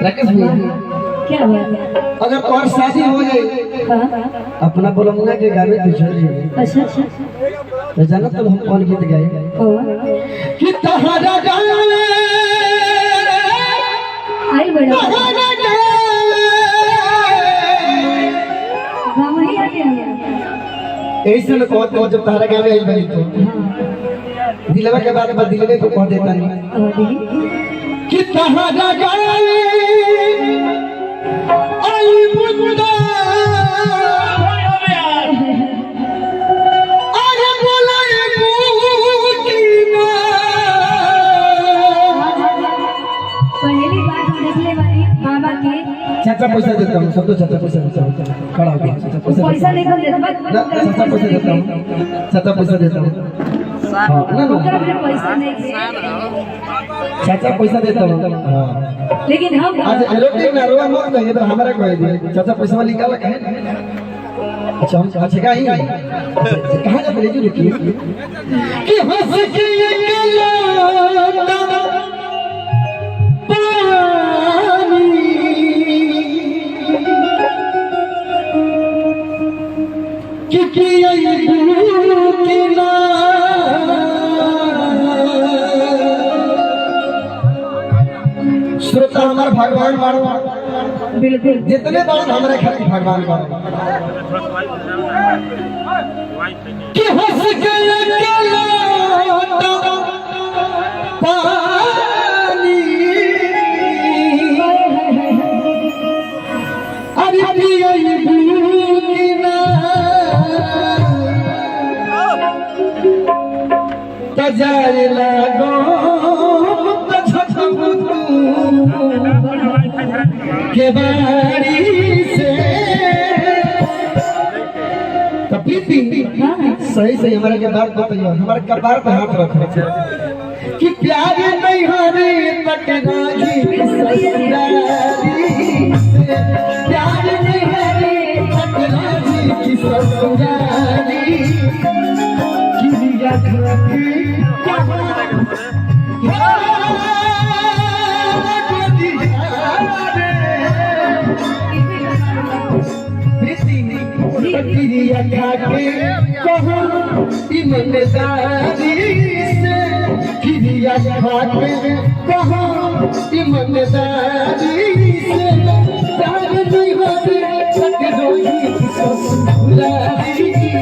राकेश भैया क्या हुआ? अगर और शादी हो जाए हाँ? अपना बोलमुना के गावे तो चल जाए। अच्छा अच्छा। तो जाना तो हम कौन गीत गाए कि तहरा गावे आई बड़ा गाँव ही आते हैं। ऐसे न कहते जब तहरा गावे आई भाई तो दिलवा के बाद दिलवे को कह देता नहीं कि तहरा गावे आई बुंदा अरे बोलाए बूटीना पहली बार हम देखले वाली बाबा के चाचा पैसा देता हूँ सब तो चाचा पैसा देता हूँ खड़ा हो गया पैसा नहीं कर देता चाचा पैसा देता हूँ चाचा पैसा देता हूँ पैसा नहीं चाचा पैसा देता हूँ लेकिन हम आज एरोप्लेन में रोवा मत नहीं तो हमारा कह दिए चाचा पैसा वाली निकाला कहे अच्छा हम अच्छा का ही कहां जा पड़ेगी रुकी कि हंस के अकेला कि ये ना श्रोता हमारे भगवान मारो बिल्कुल जितने बार हमारे खातिर भगवान मारो कि हंस के अकेला पानी अरे पिए भूखना तजार लागो के बारी से प्रीति सही सही हमारे के बात बताइए हमारे कपार पे हाथ रखो कि प्यार नहीं हरे तक राजी प्यार नहीं हरे तक राजी की ससुराली किरिया खाती किरिया खाके कहो ईमानदारी से किरिया खाके कहो ईमानदारी से प्यार नहीं होते सके रोही ससुराली से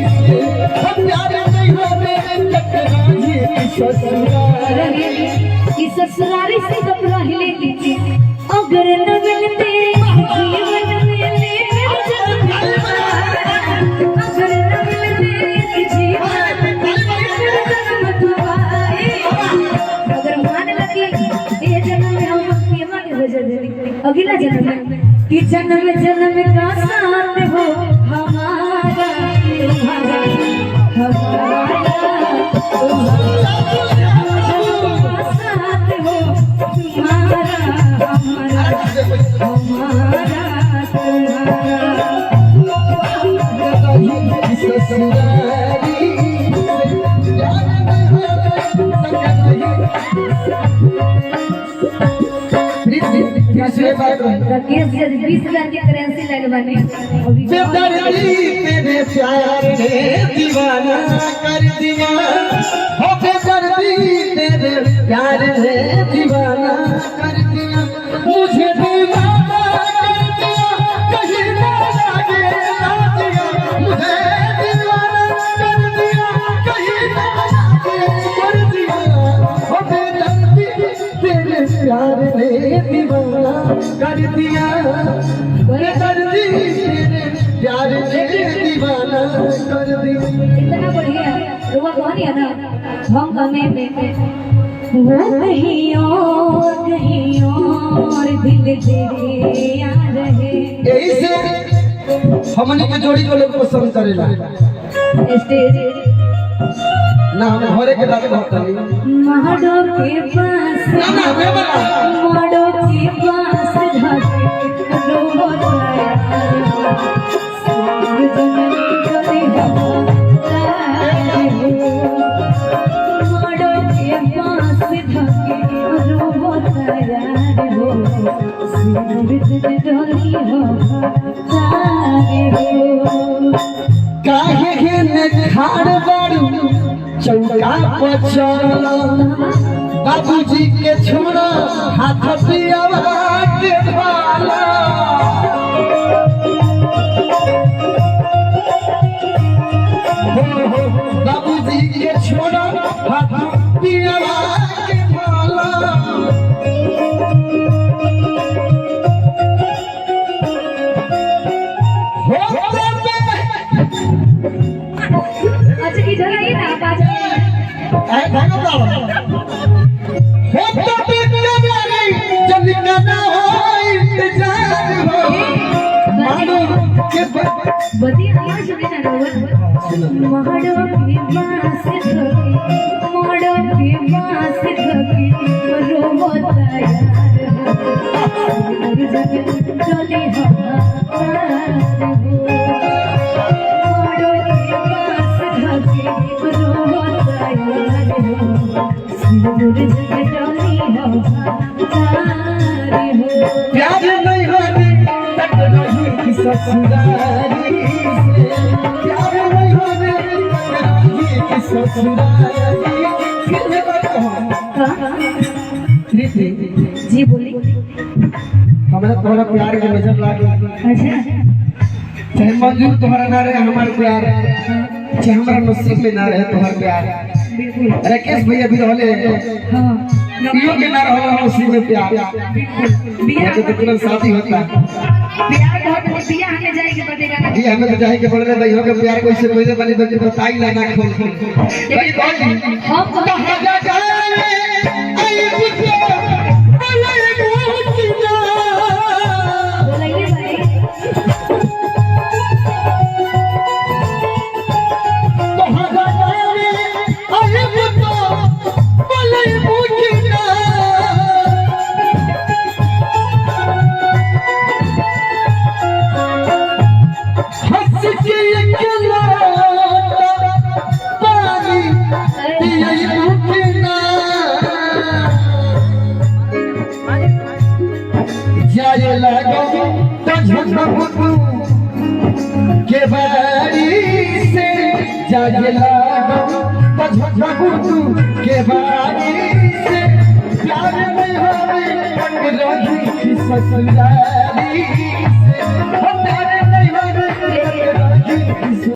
प्यार नहीं होते सके रोही ससुराली इस ससुराली से कब रहले लीजिए अगर न मिलते जीवन में अगला जन्म में कि जन्म जन्म का साथ हो हमारा तुम्हारा हमारा साथ हो तुम्हारा हमारा हमारा राकेश जी 20,000 की करेंसी लगवाने तेरे प्यार ने दीवाना कर दिया हो बेदर्दी तेरे प्यार ने दीवाना कर दिया मुझे दीवाना कर दिया कहीं ना लागे दिया मुझे दीवाना कर दिया कहीं ना लागे कर दिया हो बेदर्दी तेरे प्यार ने दीवाना कर दिया बेदर्दी तेरे प्यार ने दीवाना कर दिया इतना बढ़िया रुआ कौन है ना हम हमें वो कहीं और दिल तेरे याद है ऐसे हमने के जोड़ी को लोग पसंद करेला स्टेज ना हम घरे के बात कहत नहीं महाडो के पास ना मैं बता महाडो के पास धके रोबोट महाडो के पास धके रोबोट यार हो सिंदूर जग डोली हो तारे हो। काहे ने खाड़ बाड़ू चौका पचल बाबूजी के छोड़ा हाथ पियावा के भाला बाबूजी के छोड़ा हाथ पियावा के भाला अच्छा इधर आइए ना बाजू ऐ भागो हो तो बिना नहीं जल्दी ना हो इंतजार हो मानो के बदी आवाज सुने ना महाड़ो के बांस धोके महाड़ो के बांस धोके रोता यार सिंदूर जग डोली हो तारे हो। महाड़ो के बांस धोके रोता यार सिंदूर जग डोली हो तारे हो। प्यार नहीं होने तक नहीं ससुरारी से प्यार नहीं होने तक नहीं ससुरारी फिर प्रीति जी बोली। हमारा तुम्हारा प्यार के नजर लागे अच्छा चाहे मंजूर तुम्हारा ना रहे हमारा प्यार चाहे हमारा नसीब में ना रहे तुम्हारा प्यार बिल्कुल राकेश भैया भी रहले हाँ इहो के ना रहल नसीब में प्यार बिया तो तुरंत शादी होता प्यार बहुत है बिया हमें जाएगी बतेगा ना ये हमें तो जाए के बोल रहे भाई हो के प्यार कैसे पहले वाली बच्चे बताई ना ना खोल भाई कौन हम कहां जा जाए आई बुझे बोले मुझना बोलेंगे भाई कहां जा जाए आई बुझे बोले मुझना हंस के अकेला पानी पिए मुझना जाए लगो तो झुकबू के बारी से जाए लगो तो झुकबू के बारी से प्यार में हमें रही ससुरारी से प्यार नहीं हमें रही